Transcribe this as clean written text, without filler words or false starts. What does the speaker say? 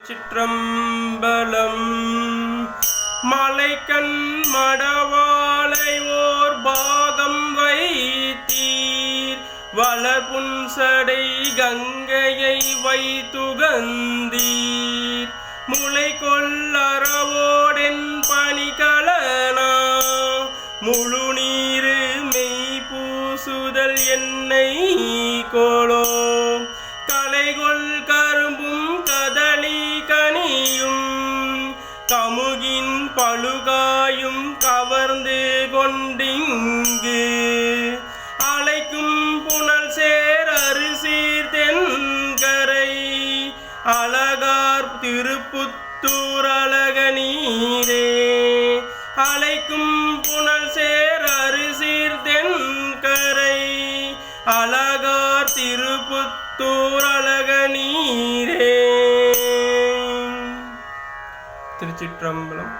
சிற்றம்பலம் மலைக்கண் மடவாளை ஓர் பாகம் வைத்தீர் வளர்புன்சடை கங்கையை வைத்துகந்தீர் முளை கொள்ளறவோடென் பணிகளனா முழு நீரு மெய் பூசுதல் என்னை கோலோ கலைகொள் கரும்பும் கதளி கனியும் கமுகின் பழுகாயும் கவர்ந்து கொண்டிங்கு அலைக்கும் புனல் சேர் அரிசீர் தென்கரை அழகார் திருப்புத்தூர் அழக நீரே அலைக்கும் புனல் சேர் அரிசீர் தென்கரை அழகார் திருப்புத்தூர் அழக நீரே. திருச்சிற்றம்பலம்.